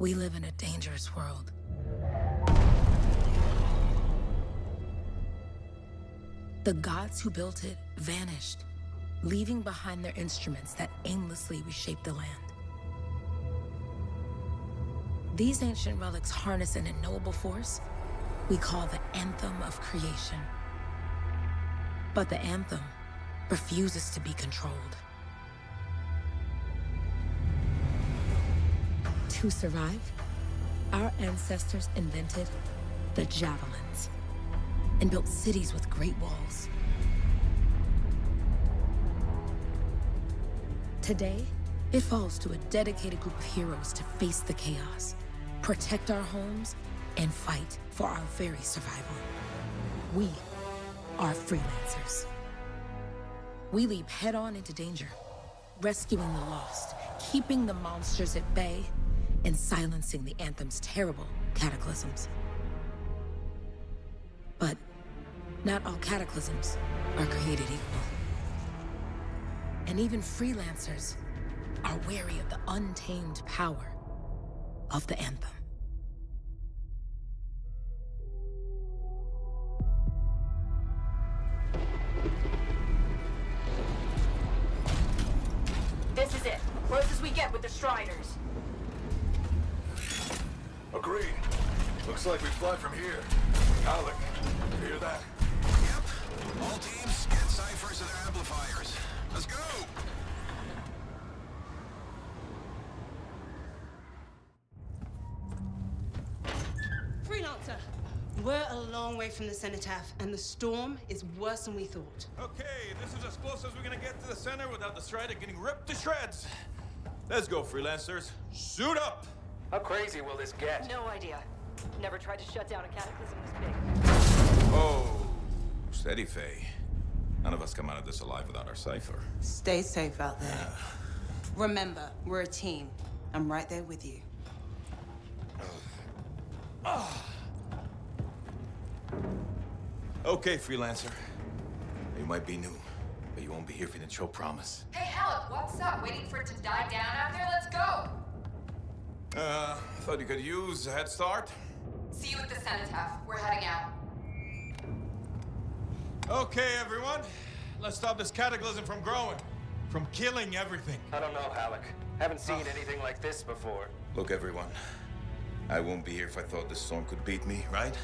We live in a dangerous world. The gods who built it vanished, leaving behind their instruments that aimlessly reshaped the land. These ancient relics harness an unknowable force we call the Anthem of creation. But the Anthem refuses to be controlled. To survive, our ancestors invented the javelins and built cities with great walls. Today, it falls to a dedicated group of heroes to face the chaos, protect our homes, and fight for our very survival. We are freelancers. We leap head-on into danger, rescuing the lost, keeping the monsters at bay, and silencing the Anthem's terrible cataclysms. But not all cataclysms are created equal. And even freelancers are wary of the untamed power of the Anthem. This is it. Closest we get with the Striders. Agreed. Looks like we fly from here. Alec, you hear that? Yep. All teams, get ciphers to their amplifiers. Let's go! Freelancer, we're a long way from the cenotaph, and the storm is worse than we thought. Okay, this is as close as we're gonna get to the center without the Strider getting ripped to shreds. Let's go, freelancers. Suit up! How crazy will this get? No idea. Never tried to shut down a cataclysm this big. Oh, steady, Faye. None of us come out of this alive without our cipher. Stay safe out there. Remember, we're a team. I'm right there with you. Okay, freelancer. You might be new, but you won't be here if you didn't show promise. Hey, Alec, what's up? Waiting for it to die down out there? Let's go! Thought you could use a head start. See you at the cenotaph. We're heading out. Okay, everyone. Let's stop this cataclysm from growing, from killing everything. I don't know, Alec. Haven't seen anything like this before. Look, everyone. I won't be here if I thought this storm could beat me, right?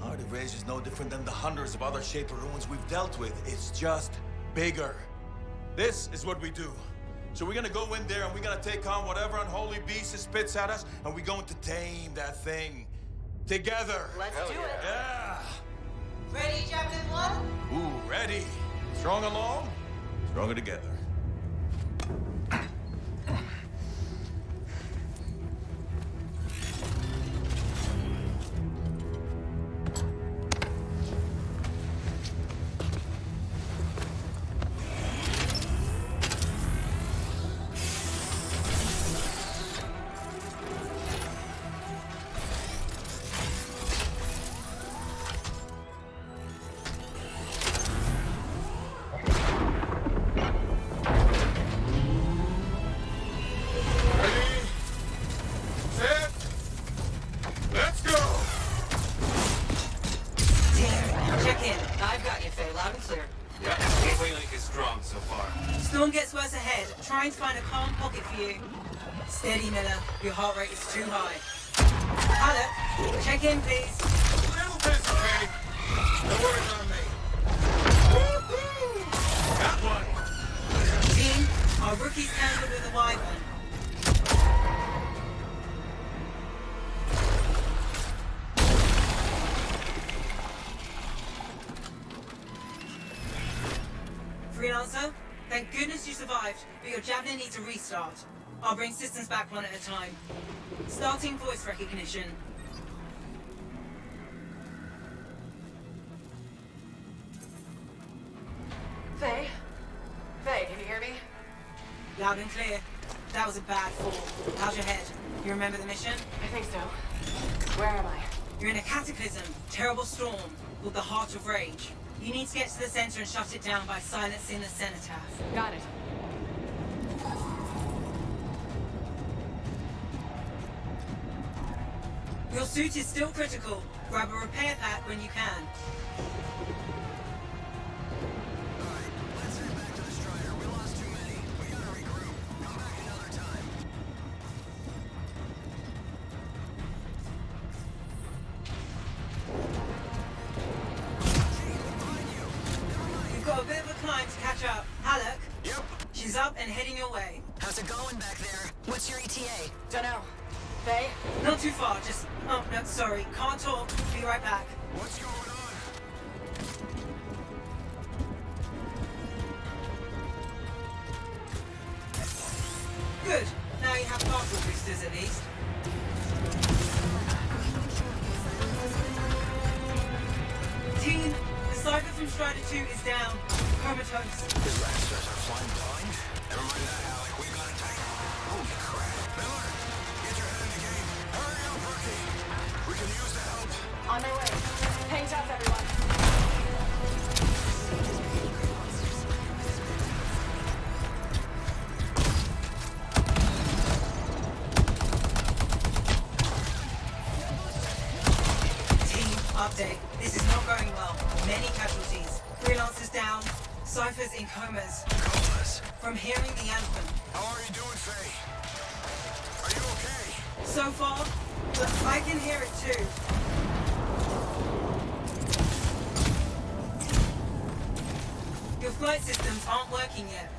Our Rage is no different than the hundreds of other Shaper ruins we've dealt with. It's just bigger. This is what we do. So we're gonna go in there and we're gonna take on whatever unholy beast it spits at us, and we're going to tame that thing. Together. Let's do it. Yeah. Ready, Javelin 1? Ooh, ready. Strong alone, stronger together. Trying to find a calm pocket for you. Steady, Miller. Your heart rate is too high. Alec, check in, please. A little busy, Kay. No worries on me. Got one. Team, our rookie's handled with a wide one. Freelancer? Thank goodness you survived, but your Javelin needs a restart. I'll bring systems back one at a time. Starting voice recognition. Faye? Faye, can you hear me? Loud and clear. That was a bad fall. How's your head? You remember the mission? I think so. Where am I? You're in a cataclysm, terrible storm, called the Heart of Rage. You need to get to the center and shut it down by silencing the cenotaph. Got it. Your suit is still critical. Grab a repair pack when you can. Alright, let's head back to the Strider. We lost too many. We gotta regroup. Come back another time. You've got a bit of a climb to catch up. Halleck? Yep. She's up and heading your way. How's it going back there? What's your ETA? Dunno. Faye? Not too far, just... Oh, no, sorry. Can't talk. Be right back. What's going on? Good. Now you have partial boosters at least. Team, the Cypher from Strider 2 is down. Comatose. Disasters are flying blind. Never mind that, Alec. We gotta take it. Holy crap. Miller, get your head in the game. Hurry up, rookie. We can use the help. On my way. Hang tough, everyone. Team, update. This is not going well. Many casualties. Freelancers down. Cyphers in comas. Comas. From hearing the anthem. How are you doing, Faye? Are you okay? So far, but I can hear it too. Your flight systems aren't working yet.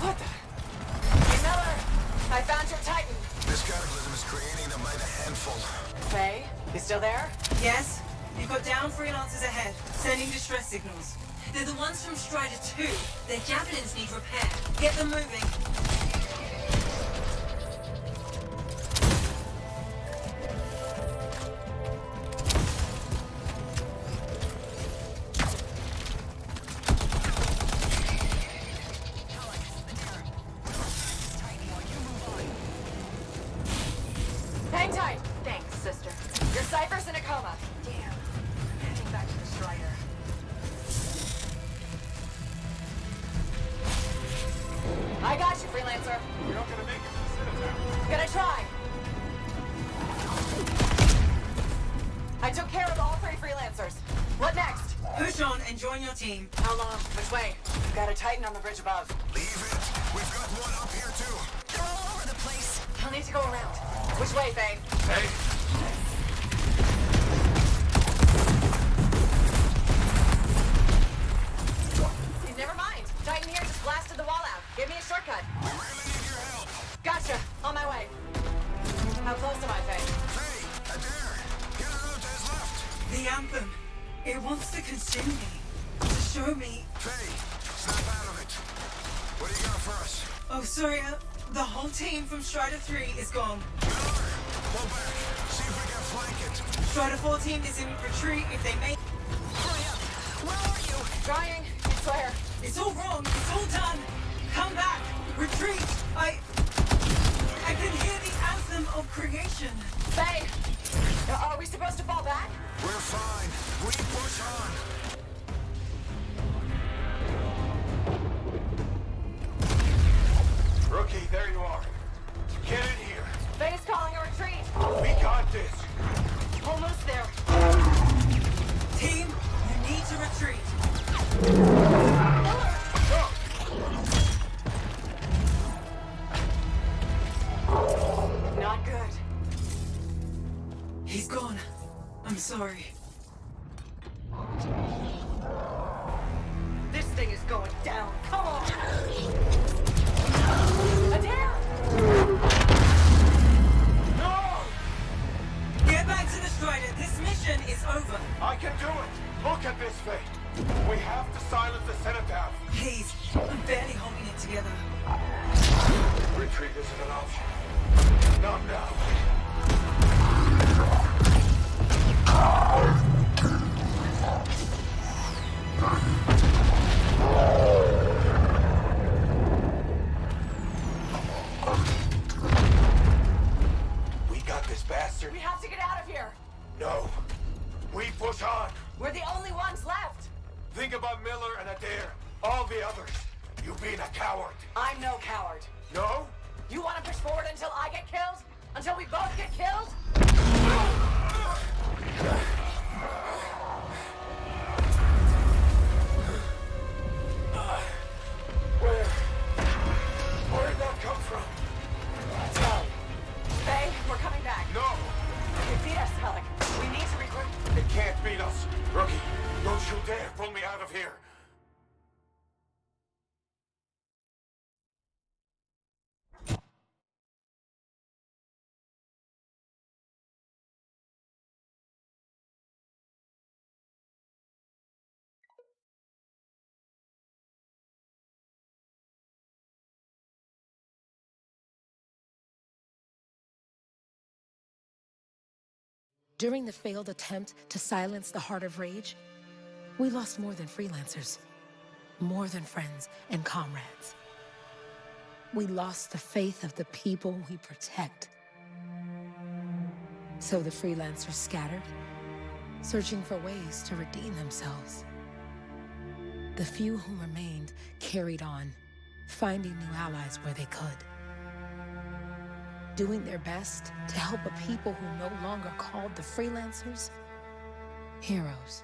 What the? Hey, Miller! I found your Titan. This cataclysm is creating them by the handful. Faye? You still there? Yes? You've got down freelancers ahead, sending distress signals. They're the ones from Strider 2. Their javelins need repair. Get them moving. Hang tight! Thanks, sister. Your Cypher's in a coma. Damn. Heading back to the Strider. I got you, freelancer. You're not gonna make it to the Citadel. Gonna try. I took care of all 3 freelancers. What next? Push on and join your team. How long? Which way? Got a Titan on the bridge above. Leave it. We've got one up here, too. They're all over the place. He'll need to go around. Which way, Faye? Hey, Never mind. Titan here just blasted the wall out. Give me a shortcut. We really need your help. Gotcha. On my way. How close am I, Faye? Faye, Adair, get her out to his left. The anthem. It wants to consume me. To show me. Faye, snap out of it. What do you got for us? Oh, sorry. The whole team from Strider 3 is gone. Miller, pull back. See if we can flank it. Strider 4 team is in retreat if they make... Hurry up. Where are you? Trying. I swear. It's all wrong. It's all done. Come back. Retreat. I can hear the anthem of creation. Faye! Are we supposed to fall back? We're fine. We push on. rookie, there you are. Get in here. Faye's calling a retreat. We got this. Almost there. Team, you need to retreat. Not good. He's gone. I'm sorry. This thing is going down. Come on. Adair! No! Get back to the Strider. This mission is over. I can do it. Look at this thing. We have to silence the Cenotaph. Please, I'm barely holding it together. Retreat isn't an option. Not now. We got this bastard. We have to get out of here. No. We push on. We're the only ones left. Think about Miller and Adair. All the others. You being a coward. I'm no coward. No? You want to push forward until I get killed? Until we both get killed? Where did that come from? Let's go. Faye, we're coming back. No! They beat us, Alec. We need to regroup. It can't beat us. Rookie, don't you dare pull me out of here. During the failed attempt to silence the Heart of Rage, we lost more than freelancers, more than friends and comrades. We lost the faith of the people we protect. So the freelancers scattered, searching for ways to redeem themselves. The few who remained carried on, finding new allies where they could. Doing their best to help a people who no longer called the freelancers heroes.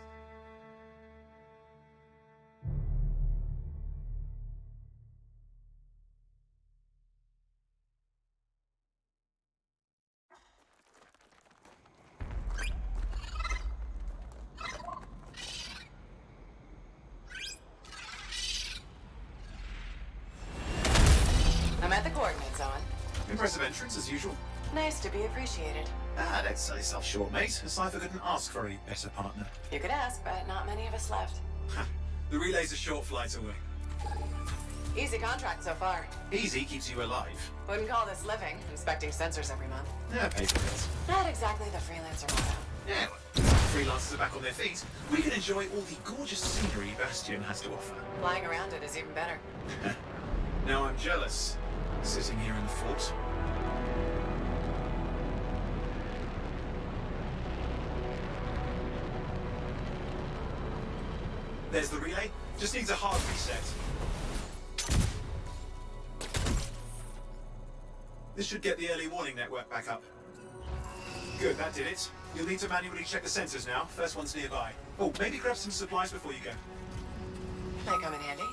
I'm at the coordinates, Owen. Impressive entrance, as usual. Nice to be appreciated. Ah, don't sell yourself short, mate. A cipher couldn't ask for a better partner. You could ask, but not many of us left. The relay's a short flight away. Easy contract so far. Easy keeps you alive. Wouldn't call this living, inspecting sensors every month. Yeah, paper bills. Not exactly the freelancer motto. Yeah, well, freelancers are back on their feet. We can enjoy all the gorgeous scenery Bastion has to offer. Flying around it is even better. Now I'm jealous, sitting here in the fort. There's the relay. Just needs a hard reset. This should get the early warning network back up. Good, that did it. You'll need to manually check the sensors now. First one's nearby. Oh, maybe grab some supplies before you go. They come in handy.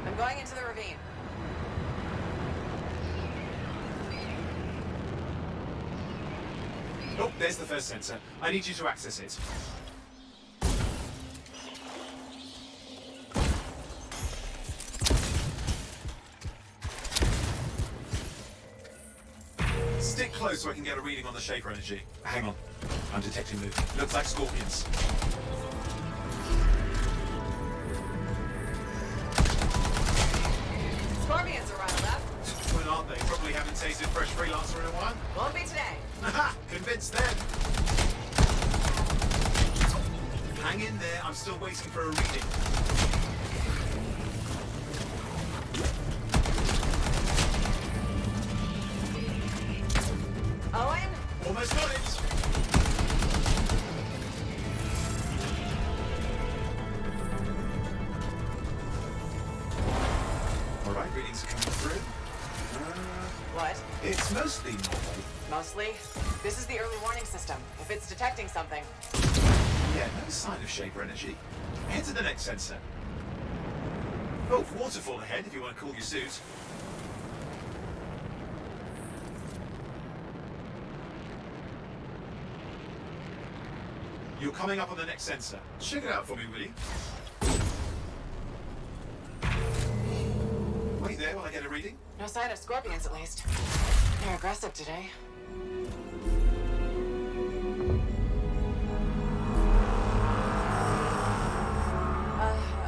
I'm going into the ravine. Oh, there's the first sensor. I need you to access it. Stick close so I can get a reading on the shaper energy. Hang on. I'm detecting movement. Looks like scorpions. Scorpions are riled up. When aren't they? Probably haven't tasted fresh freelancer in a while. Won't be today. Aha! Convinced them. Hang in there. I'm still waiting for a reading. Owen? Almost got it. All right, readings are coming through. What? It's mostly normal. Mostly. This is the early warning system. If it's detecting something. Yeah, no sign of shaper energy. Head to the next sensor. Oh, waterfall ahead if you want to cool your suit. You're coming up on the next sensor. Check it out for me, will you? Wait there while I get a reading. No sign of scorpions, at least. They're aggressive today.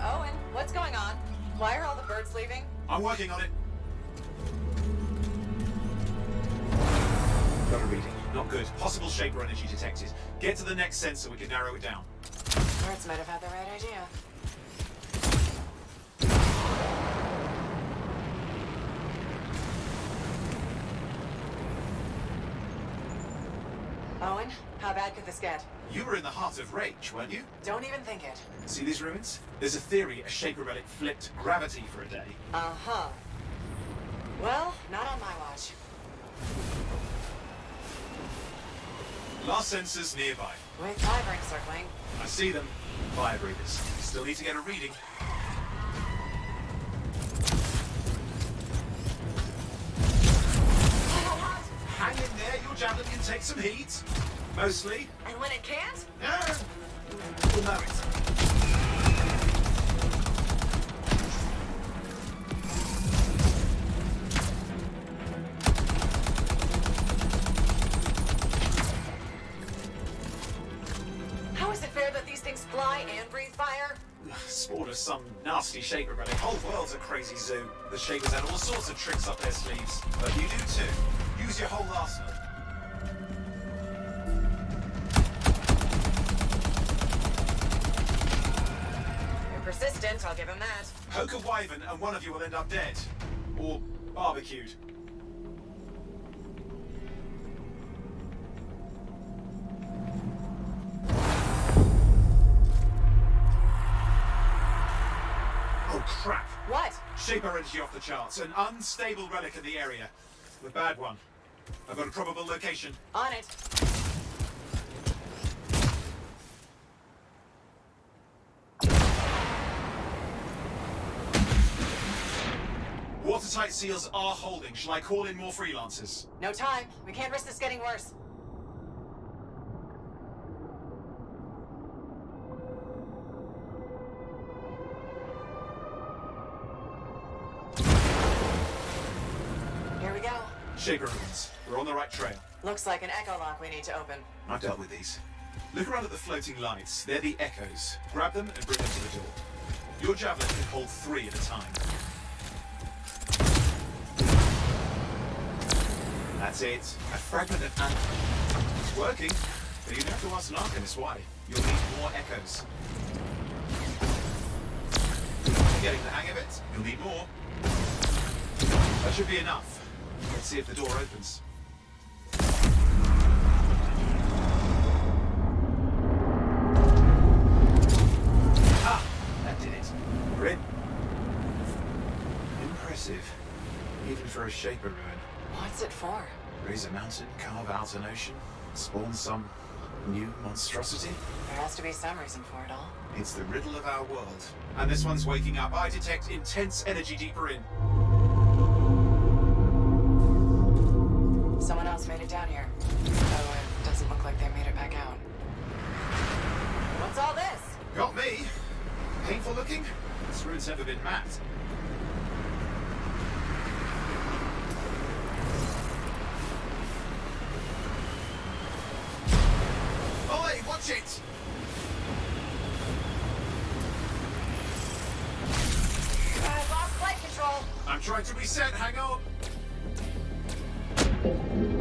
Owen, what's going on? Why are all the birds leaving? I'm working on it. Got a reading. Not good. Possible shaper energy detected. Get to the next sensor, we can narrow it down. Birds might have had the right idea. Owen, how bad could this get? You were in the heart of rage, weren't you? Don't even think it. See these ruins? There's a theory a Shaper relic flipped gravity for a day. Uh-huh. Well, not on my watch. Last sensors nearby. With Wyvern circling. I see them. Fire breathers. Still need to get a reading. Hang in there, your javelin can take some heat. Mostly. And when it can't? We'll know it. How is it fair that these things fly and breathe fire? Spawned of some nasty Shaper relic. Whole world's a crazy zoo. The Shapers had all sorts of tricks up their sleeves. But you do too. Use your whole arsenal. You're persistent, I'll give him that. Poke a wyvern and one of you will end up dead. Or barbecued. Oh crap! What? Shaper energy off the charts. An unstable relic in the area. The bad one. I've got a probable location. On it. Watertight seals are holding. Shall I call in more freelancers? No time. We can't risk this getting worse. Here we go. Shaper ruins. We're on the right trail. Looks like an echo lock we need to open. I've dealt with these. Look around at the floating lights. They're the echoes. Grab them and bring them to the door. Your javelin can hold 3 at a time. That's it. A fragment of Anthem. It's working, but you have to ask an Arcanist why. You'll need more echoes. Getting the hang of it? You'll need more. That should be enough. Let's see if the door opens. Ah! That did it. We're in. Impressive. Even for a Shaper ruin. What's it for? Raise a mountain, carve out an ocean, spawn some new monstrosity. There has to be some reason for it all. It's the riddle of our world. And this one's waking up. I detect intense energy deeper in. Someone else made it down here. Oh, it doesn't look like they made it back out. What's all this? Got me. Painful looking? This ruin's never been mapped. Oi, watch it! I lost flight control. I'm trying to reset, hang on.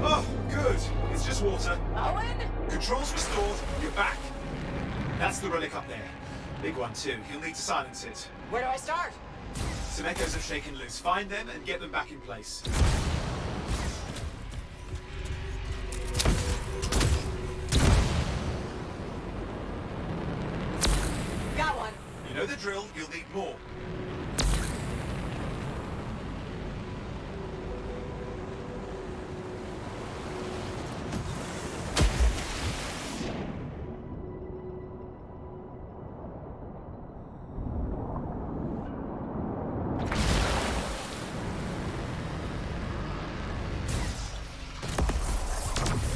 Oh, good. It's just water. Owen? Controls restored, you're back. That's the relic up there. Big one too. You'll need to silence it. Where do I start? Some echoes have shaken loose. Find them and get them back in place. Got one. You know the drill, you'll need more.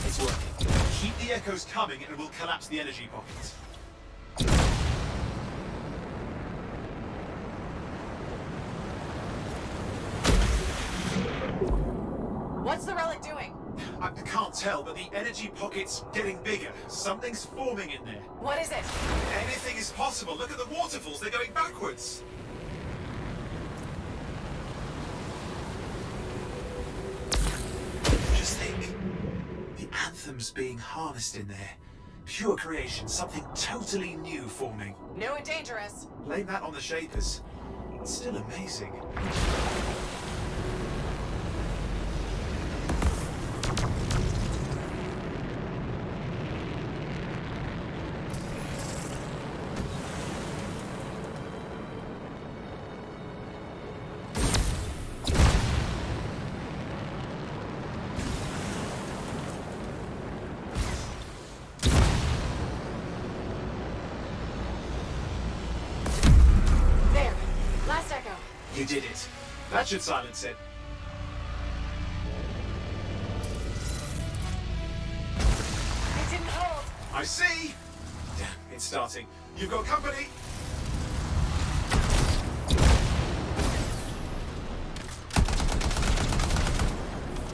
It's working. Keep the echoes coming and we'll collapse the energy pockets. What's the relic doing? I can't tell, but the energy pocket's getting bigger. Something's forming in there. What is it? Anything is possible. Look at the waterfalls. They're going backwards. Just think. The Anthem's being harnessed in there. Pure creation. Something totally new forming. New and dangerous. Blame that on the Shapers. It's still amazing. You did it. That should silence it. It didn't hold. I see. Damn, it's starting. You've got company.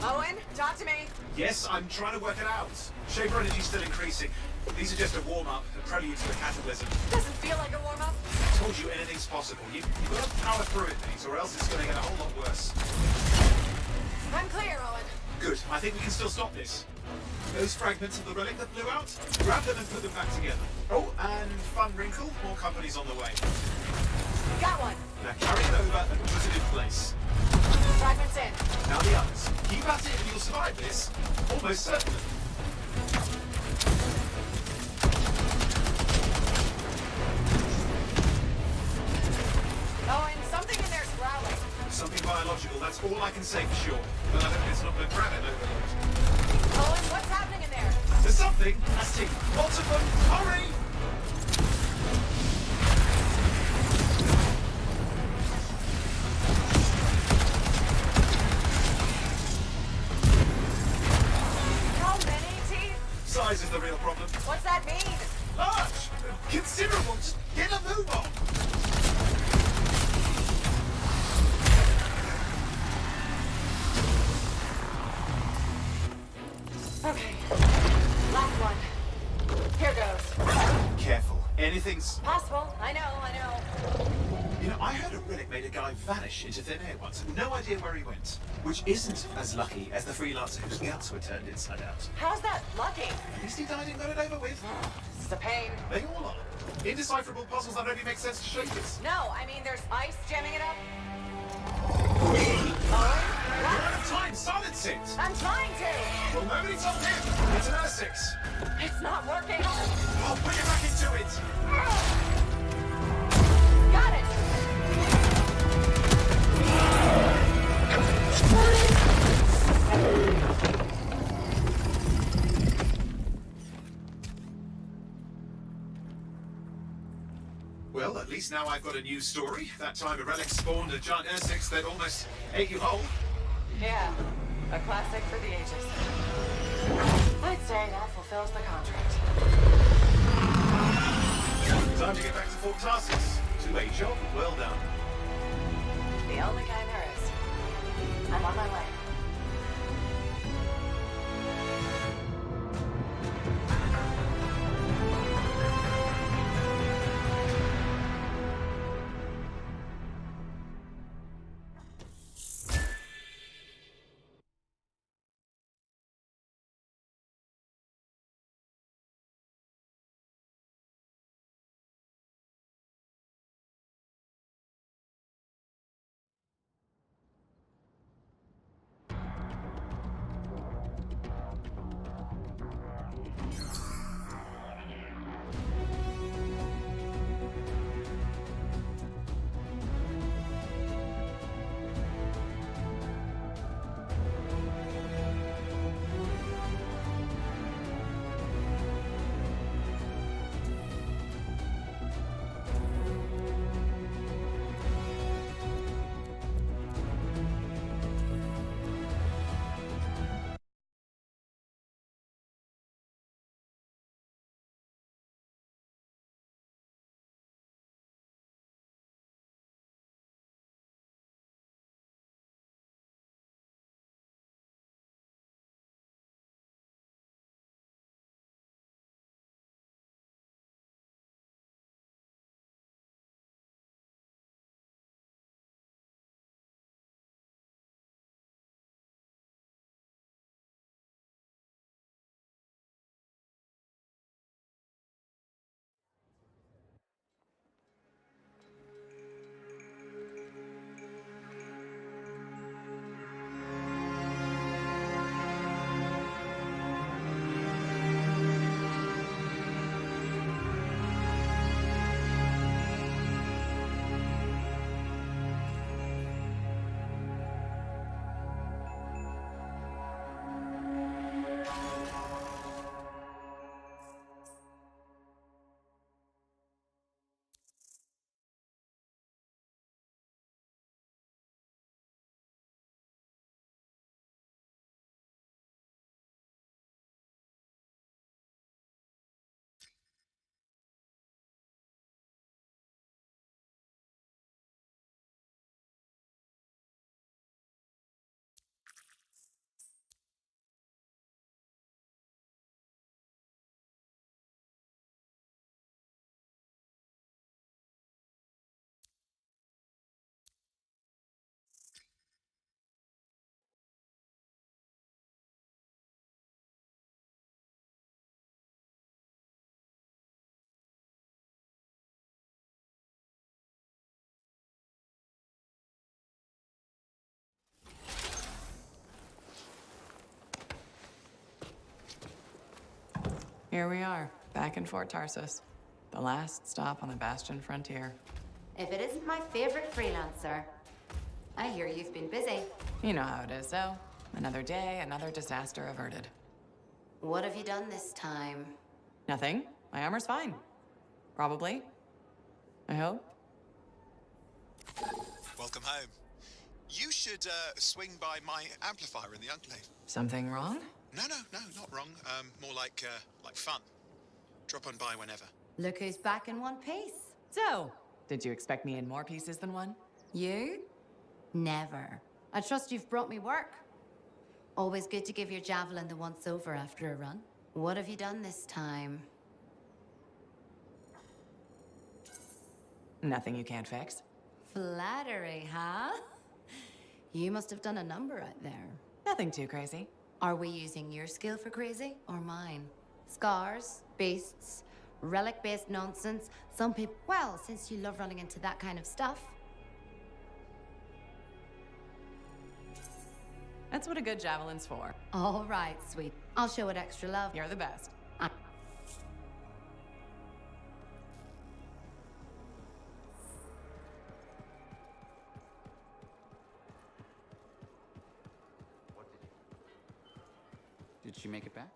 Owen, talk to me. Yes, I'm trying to work it out. Shaper energy's still increasing. These are just a warm-up, a prelude to a cataclysm. Doesn't feel like a warm-up. I told you anything's possible. You've got to power through it, mate, or else it's going to get a whole lot worse. I'm clear, Owen. Good. I think we can still stop this. Those fragments of the relic that blew out, grab them and put them back together. Oh, and fun wrinkle, more company's on the way. Got one. Now carry it over and put it in place. Fragments in. Now the others. Keep at it and you'll survive this. Almost certainly. Owen, something in there's growling. Something biological, that's all I can say for sure. But I hope it's not the granite overload. Owen, what's happening in there? There's something. Asti, lots of them. Hurry! How many teeth? Size is the real problem. What's that mean? Large! Considerable! Just get a move on! Okay. Last one. Here goes. Careful. Anything's... Possible. I know. You know, I heard a relic made a guy vanish into thin air once. No idea where he went. Which isn't as lucky as the freelancer whose guts were turned inside out. How's that lucky? At least he died and got it over with. This is a pain. They all are. Indecipherable puzzles that only make sense to shapers. No, I mean there's ice jamming it up. We're Owen, out of time! Silence it! I'm trying to. Well, nobody told him. It's an R6. It's not working. I'll put you back into it. Got it. Well, at least now I've got a new story. That time a relic spawned a giant R6 that almost ate you whole. Yeah, a classic for the ages. I'd say that fulfills the contract. Time to get back to Fort Tarsus. 2-8 job, well done. The only kind there is. I'm on my way. Here we are, back in Fort Tarsus. The last stop on the Bastion frontier. If it isn't my favorite freelancer. I hear you've been busy. You know how it is, though. Another day, another disaster averted. What have you done this time? Nothing. My armor's fine. Probably. I hope. Welcome home. You should swing by my amplifier in the Enclave. Something wrong? No, not wrong. More like fun. Drop on by whenever. Look who's back in one piece. So, did you expect me in more pieces than one? You? Never. I trust you've brought me work. Always good to give your javelin the once-over after a run. What have you done this time? Nothing you can't fix. Flattery, huh? You must have done a number out there. Nothing too crazy. Are we using your skill for crazy or mine? Scars, beasts, relic-based nonsense. Some people... Well, since you love running into that kind of stuff. That's what a good javelin's for. All right, sweet. I'll show it extra love. You're the best. Did she make it back?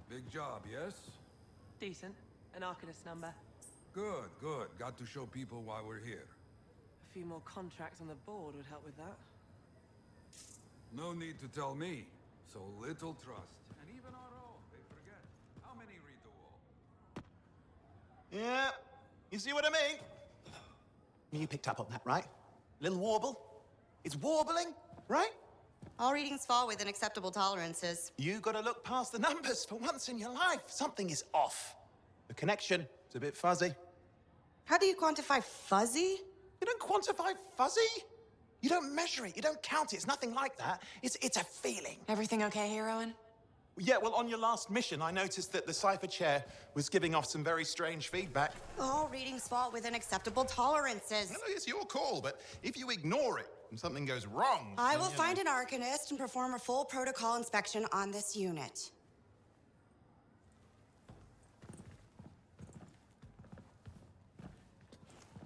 Big job, yes? Decent. An Arcanist number. Good, good. Got to show people why we're here. A few more contracts on the board would help with that. No need to tell me. So little trust. And even our own, they forget. How many read the wall? Yeah, you see what I mean? You picked up on that, right? Little warble? It's warbling, right? All readings fall within acceptable tolerances. You gotta look past the numbers for once in your life. Something is off. The connection is a bit fuzzy. How do you quantify fuzzy? You don't quantify fuzzy? You don't measure it, you don't count it, it's nothing like that. It's a feeling. Everything okay, heroine? Yeah, well, on your last mission, I noticed that the cipher chair was giving off some very strange feedback. All readings fall within acceptable tolerances. No, it's your call, but if you ignore it and something goes wrong... I will find an Arcanist and perform a full protocol inspection on this unit.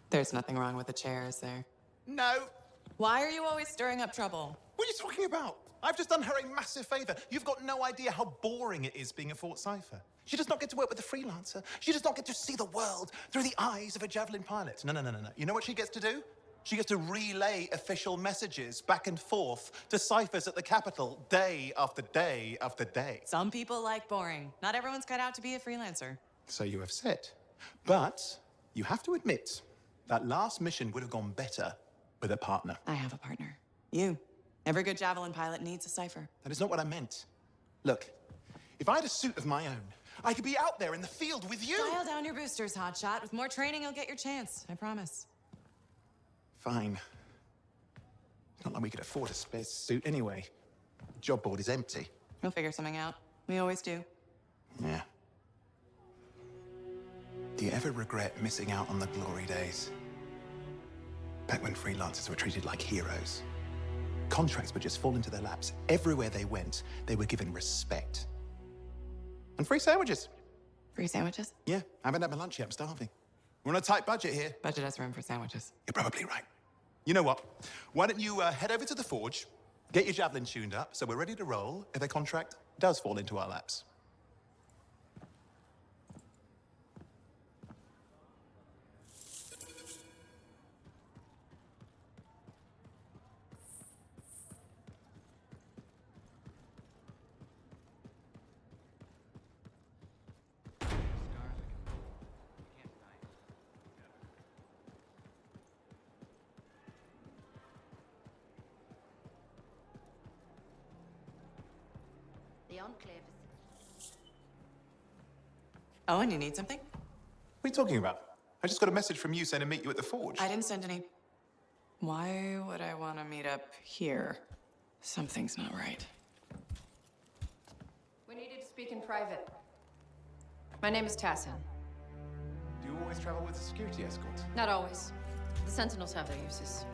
There's nothing wrong with the chair, is there? No. Why are you always stirring up trouble? What are you talking about? I've just done her a massive favor. You've got no idea how boring it is being a Fort Cipher. She does not get to work with a freelancer. She does not get to see the world through the eyes of a javelin pilot. No. You know what she gets to do? She gets to relay official messages back and forth to ciphers at the Capitol day after day after day. Some people like boring. Not everyone's cut out to be a freelancer. So you have said. But you have to admit, that last mission would have gone better with a partner. I have a partner. You. Every good javelin pilot needs a cipher. That is not what I meant. Look, if I had a suit of my own, I could be out there in the field with you. Dial down your boosters, hotshot. With more training, you'll get your chance. I promise. Fine. It's not like we could afford a spare suit anyway. The job board is empty. We'll figure something out. We always do. Yeah. Do you ever regret missing out on the glory days? Back when freelancers were treated like heroes. Contracts would just fall into their laps. Everywhere they went, they were given respect. And free sandwiches. Free sandwiches? Yeah, I haven't had my lunch yet. I'm starving. We're on a tight budget here. Budget has room for sandwiches. You're probably right. You know what? Why don't you head over to the forge, get your javelin tuned up, so we're ready to roll if a contract does fall into our laps. the Enclave. Oh, and you need something? What are you talking about? I just got a message from you saying to meet you at the forge. I didn't send any. Why would I want to meet up here? Something's not right. We needed to speak in private. My name is Tassin. Do you always travel with a security escort? Not always. The Sentinels have their uses.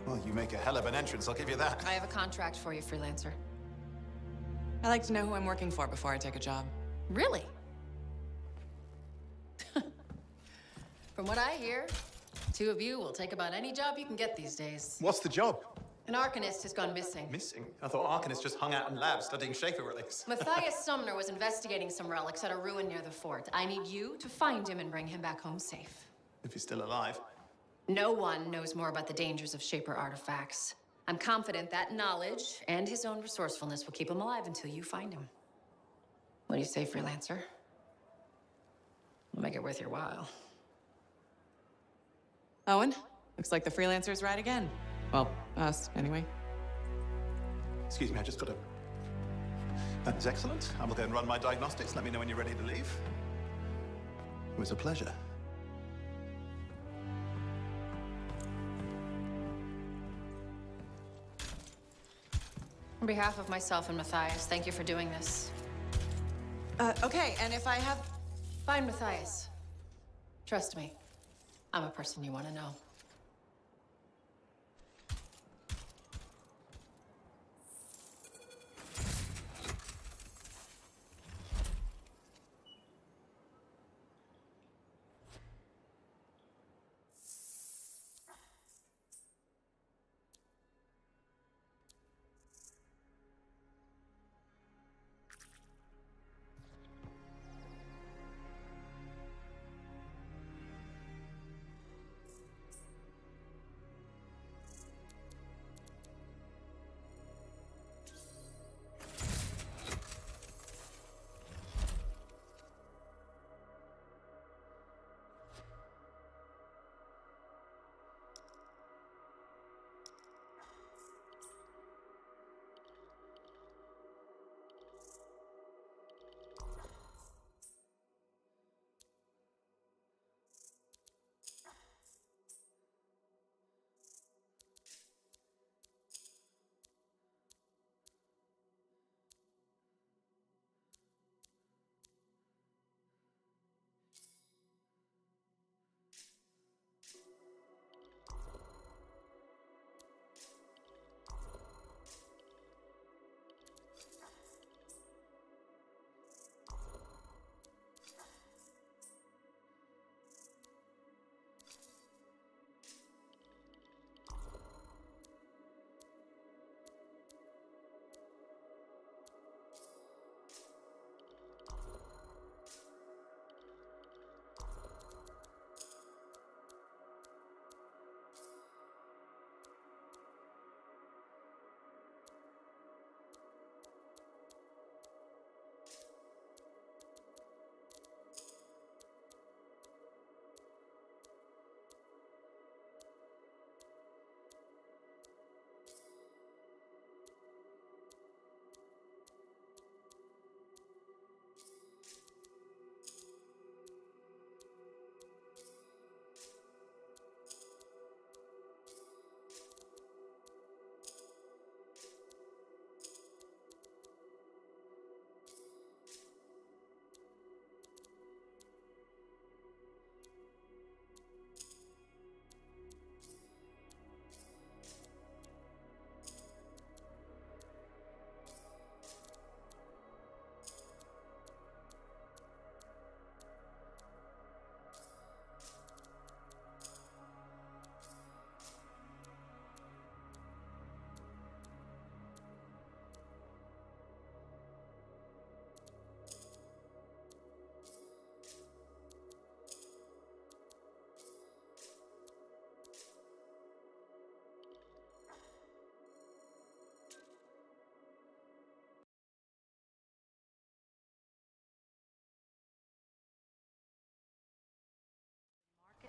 Well, you make a hell of an entrance, I'll give you that. I have a contract for you, freelancer. I like to know who I'm working for before I take a job. Really? From what I hear, two of you will take about any job you can get these days. What's the job? An Arcanist has gone missing. Missing? I thought Arcanists just hung out in labs studying Schaefer relics. Matthias Sumner was investigating some relics at a ruin near the fort. I need you to find him and bring him back home safe. If he's still alive. No one knows more about the dangers of Shaper artifacts. I'm confident that knowledge and his own resourcefulness will keep him alive until you find him. What do you say, freelancer? We'll make it worth your while. Owen, looks like the freelancer's right again. Well, us, anyway. Excuse me, I just got a... That is excellent. I will go and run my diagnostics. Let me know when you're ready to leave. It was a pleasure. On behalf of myself and Matthias, thank you for doing this. Okay, and if I have... Fine, Matthias. Trust me, I'm a person you want to know.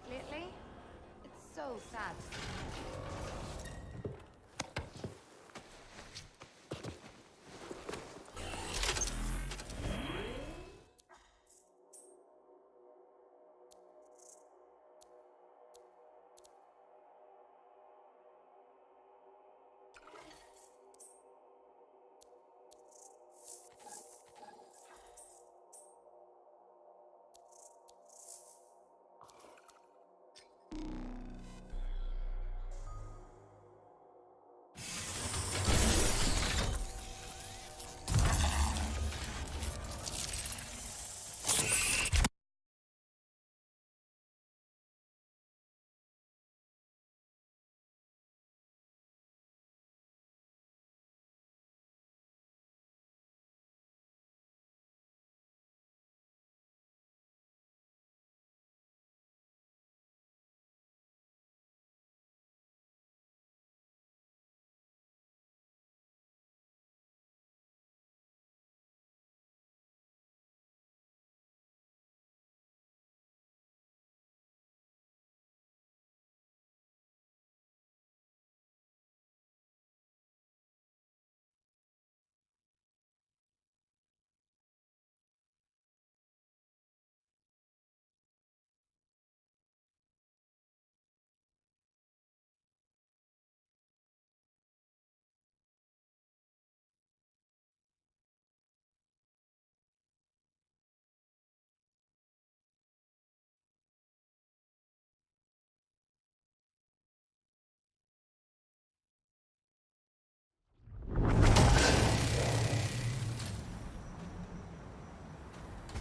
Lately, it's so sad.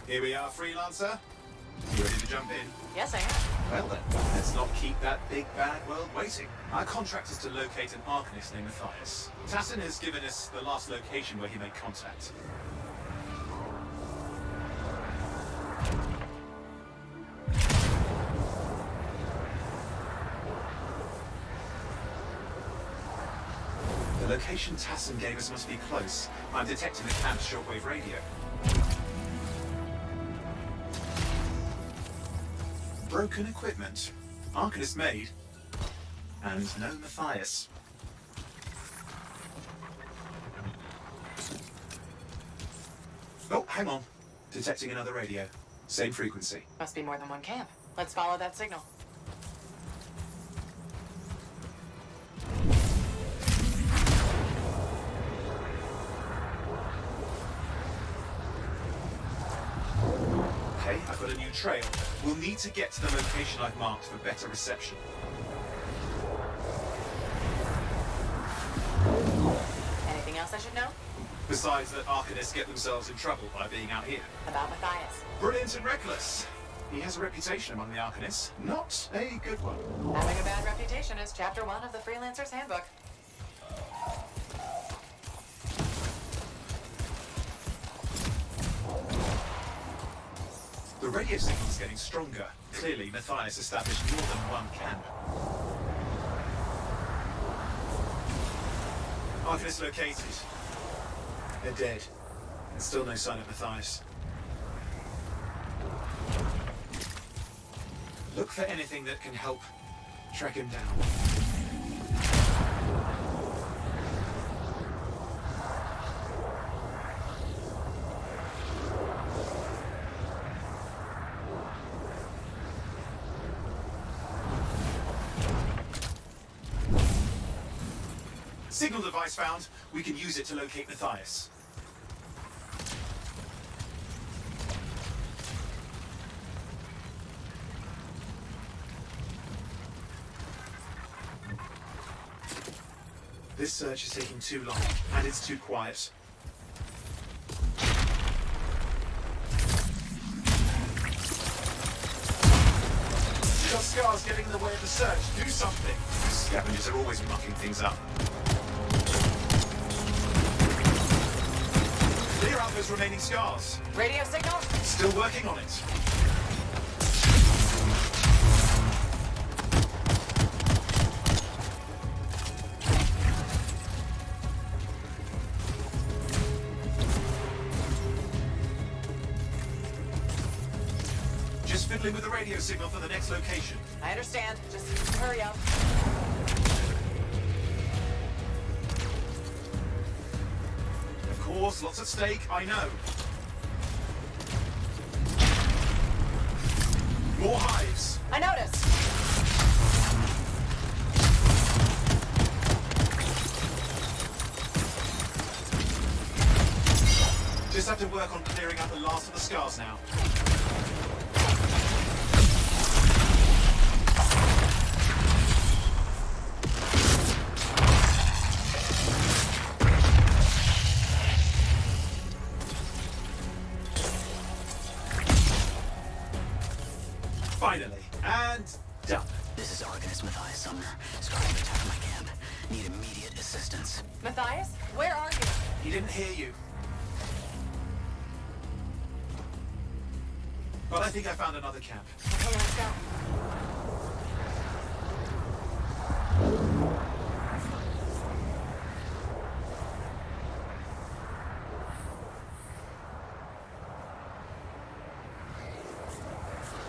Here we are, Freelancer. You ready to jump in? Yes, I am. Well then, let's not keep that big bad world waiting. Our contract is to locate an Arcanist named Matthias. Tassin has given us the last location where he made contact. The location Tassin gave us must be close. I'm detecting the camp's shortwave radio. Broken equipment. Arcanist made. And no Matthias. Oh, hang on. Detecting another radio. Same frequency. Must be more than one camp. Let's follow that signal. Okay, I've got a new trail. We'll need to get to the location I've marked for better reception. Anything else I should know? Besides that Arcanists get themselves in trouble by being out here. About Matthias. Brilliant and reckless. He has a reputation among the Arcanists. Not a good one. Having a bad reputation is chapter 1 of the Freelancer's Handbook. The radio signal is getting stronger. Clearly, Matthias established more than one camp. Arcanist located. They're dead. And still no sign of Matthias. Look for anything that can help track him down. Signal device found. We can use it to locate Matthias. This search is taking too long, and it's too quiet. You've got scars getting in the way of the search. Do something. Scavengers are always mucking things up. Clear out those remaining scars. Radio signal? Still working on it. Just fiddling with the radio signal for the next location. I understand. Just hurry up. Of course, lots at stake, I know. More hives. I noticed. Just have to work on clearing out the last of the scars now. Finally, and done. This is Arcanist Matthias Sumner. Scars have attacked my camp. Need immediate assistance. Matthias, where are you? He didn't hear you. But I think I found another camp. Okay, let's go.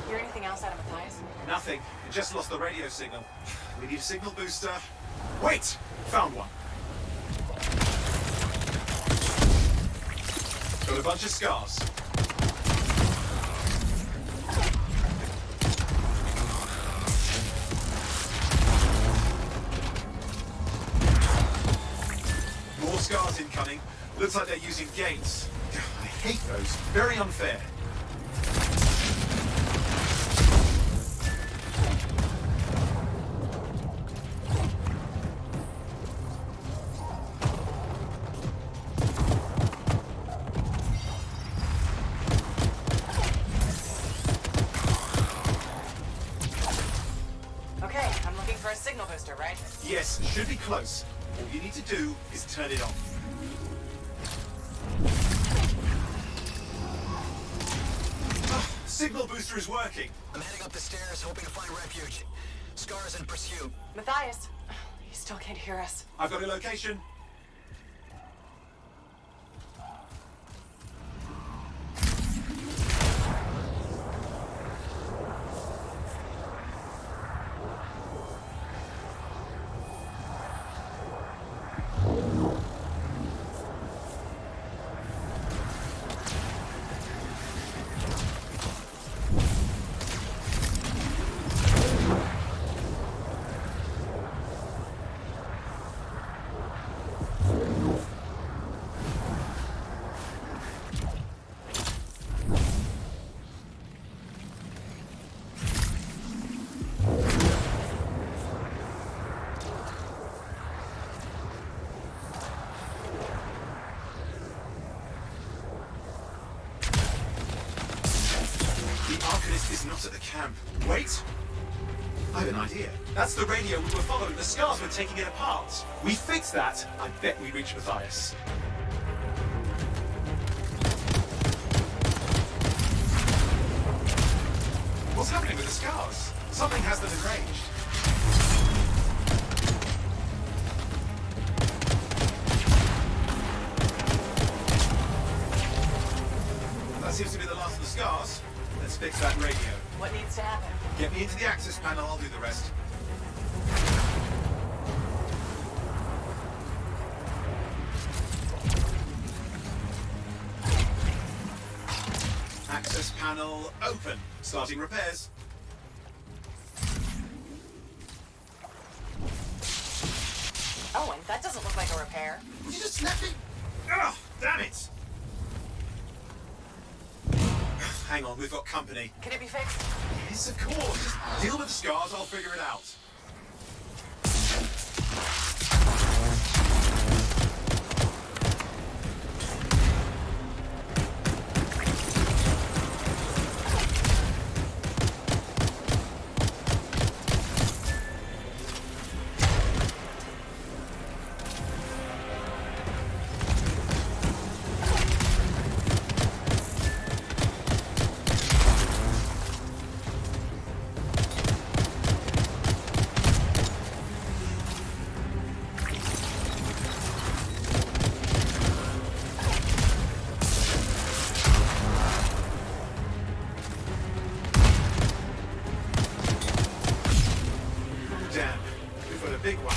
Hear anything else out of Matthias? Nothing. It just lost the radio signal. We need a signal booster. Wait! Found one. Got a bunch of scars. More scars incoming. Looks like they're using gates. I hate those. Very unfair. right? Yes, should be close. All you need to do is turn it on. Signal booster is working. I'm heading up the stairs, hoping to find refuge. Scars in pursuit. Matthias, he still can't hear us. I've got a location. Is not at the camp. Wait! I have an idea. That's the radio we were following. The scars were taking it apart. We fix that. I bet we reach Matthias. What's happening with the scars? Something has them enraged. That seems to be the last of the scars. Let's fix that radio. What needs to happen? Get me into the access panel, I'll do the rest. Access panel open. Starting repairs. Owen, that doesn't look like a repair. Would you just snap it? Ugh, damn it! Hang on, we've got company. Can it be fixed? Yes, of course. Just deal with the scars, I'll figure it out. Big one.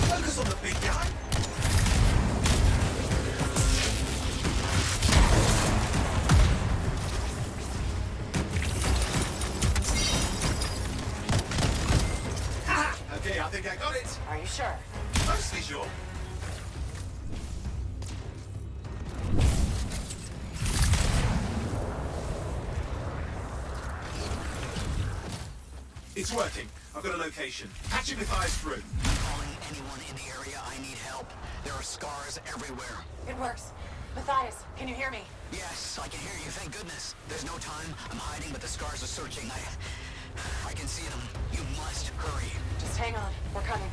Focus on the big guy. Ha! Okay, I think I got it. Are you sure? Mostly sure. It's working. I've got a location. Patching Matthias through. Calling anyone in the area, I need help. There are scars everywhere. It works. Matthias, can you hear me? Yes, I can hear you, thank goodness. There's no time. I'm hiding, but the scars are searching. I can see them. You must hurry. Just hang on. We're coming.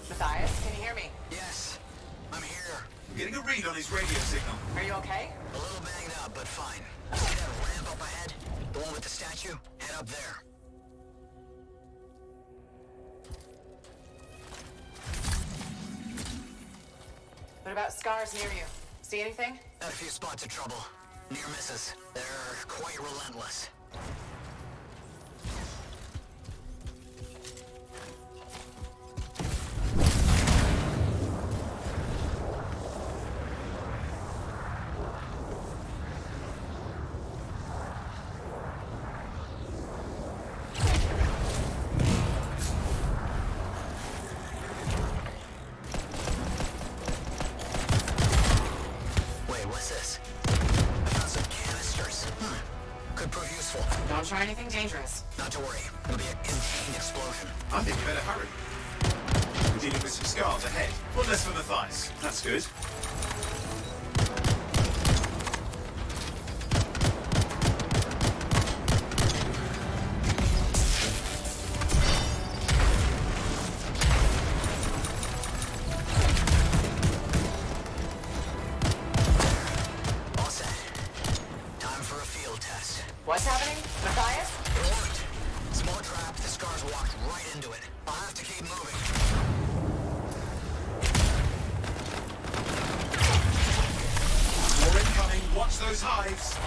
Matthias, can you hear me? Yes, I'm here. I'm getting a read on his radio signal. Are you okay? A little banged up, but fine. See that ramp up ahead? The one with the statue? Head up there. What about scars near you? See anything? Had a few spots of trouble. Near misses. They're quite relentless. careful. Don't try anything dangerous. Not to worry. It'll be a contained explosion. I think you better hurry. We're dealing with some scars ahead. One less for Matthias. That's good. All set. Time for a field test. What's happening? Matthias? It worked. Small trap, the scars walked right into it. I'll have to keep moving. More incoming. Watch those hives.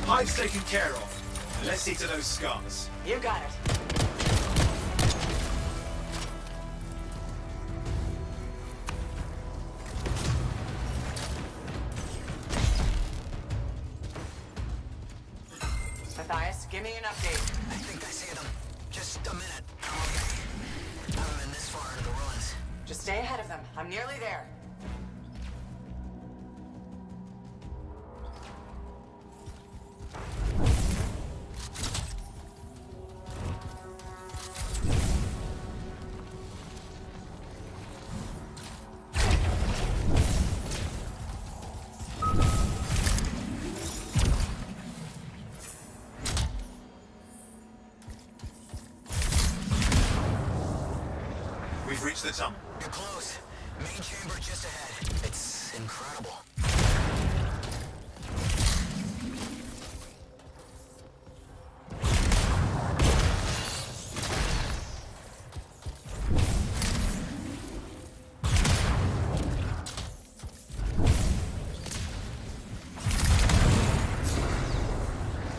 Hive's taken care of. Let's see to those scars. You got it. Matthias, give me an update. I think I see them. Just a minute. I'm okay. I haven't been this far into the ruins. Just stay ahead of them. I'm nearly there. We've reached the tunnel. You're close. Main chamber just ahead. It's incredible.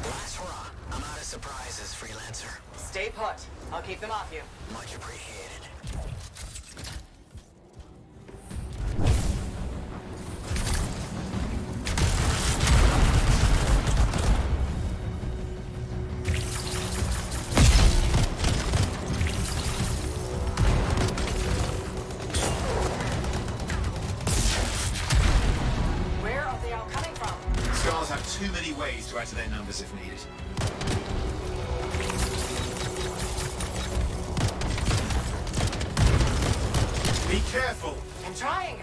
Last hurrah. I'm out of surprises, freelancer. Stay put. I'll keep them off you. Much appreciated. Where are they all coming from? Scars have too many ways to add to their numbers if needed. Be careful! I'm trying.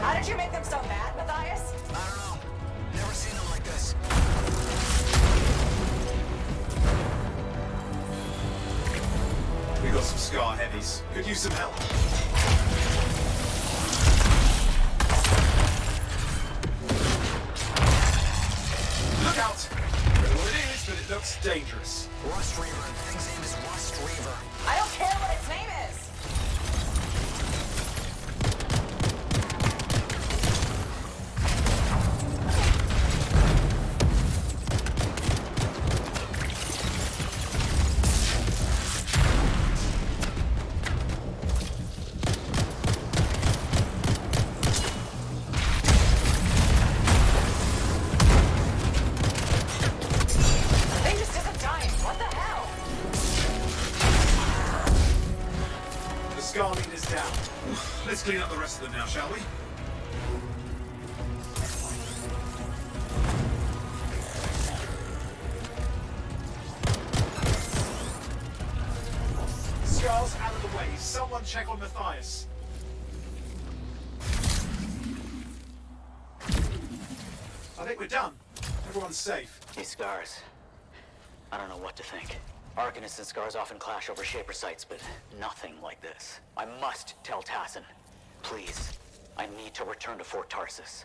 How did you make them so bad, Matthias? I don't know. Never seen them like this. We got some scar heavies. Could use some help. Look out! I don't know what it is, but it looks dangerous. Rust Reaver. The thing's name is Rust Reaver. I don't care what its name is. The thing just isn't dying. What the hell? The scar meter's down. Let's clean up the rest of them now, shall we? Scar's out of the way. Someone check on Matthias. I think we're done. Everyone's safe. These scars. I don't know what to think. Arcanists and Scars often clash over Shaper sites, but nothing like this. I must tell Tassin. Please, I need to return to Fort Tarsus.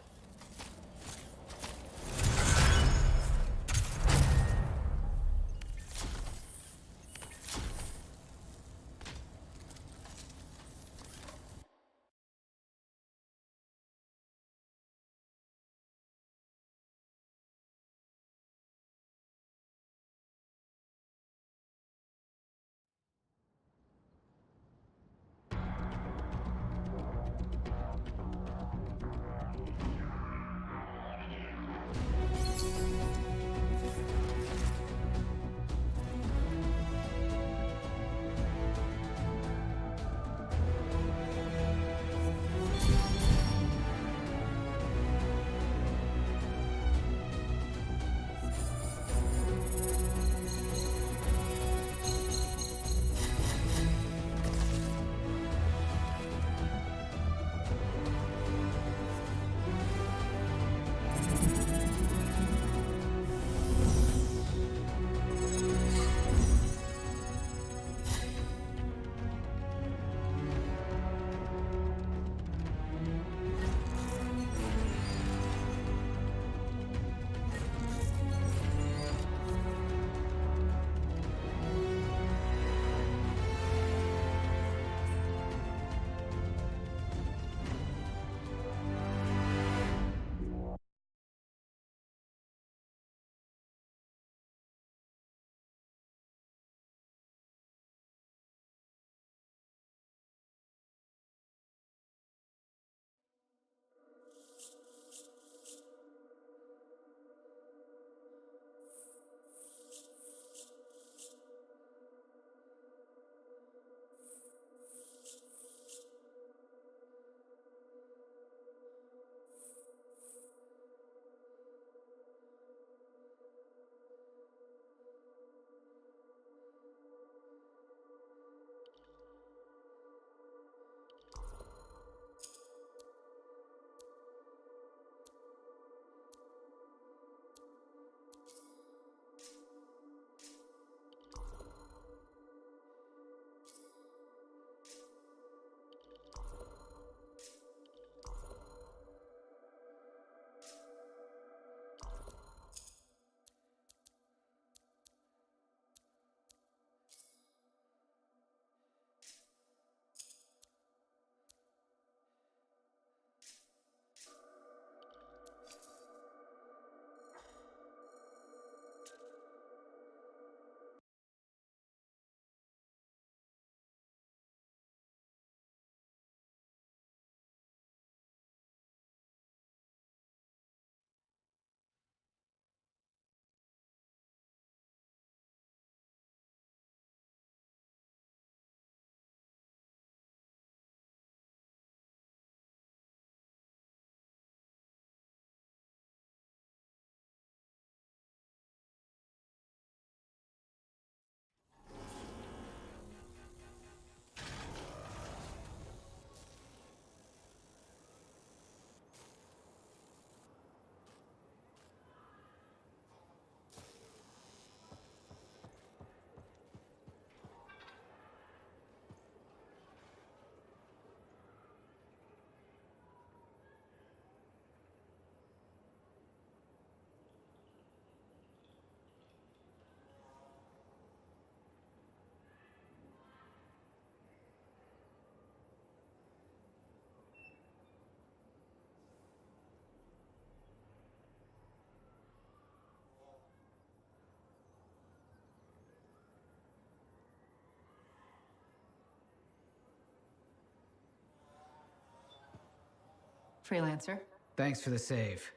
Freelancer. Thanks for the save.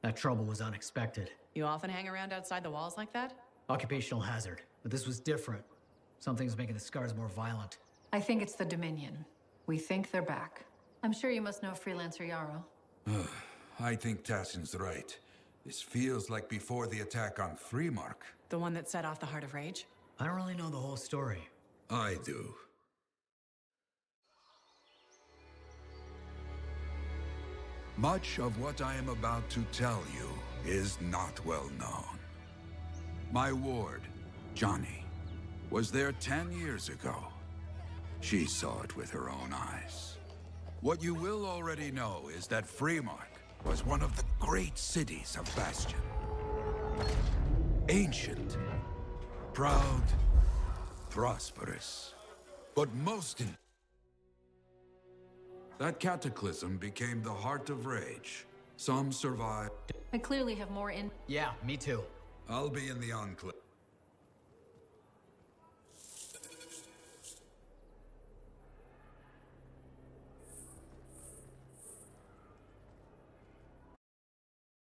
That trouble was unexpected. You often hang around outside the walls like that? Occupational hazard. But this was different. Something's making the scars more violent. I think it's the Dominion. We think they're back. I'm sure you must know Freelancer Yarrow. I think Tassin's right. This feels like before the attack on Freemark. The one that set off the Heart of Rage? I don't really know the whole story. I do. Much of what I am about to tell you is not well known. My ward, Johnny, was there 10 years ago. She saw it with her own eyes. What you will already know is that Freemark was one of the great cities of Bastion. Ancient, proud, prosperous, but that cataclysm became the heart of Rage. Some survived. I clearly have more in. Yeah, me too. I'll be in the Enclave.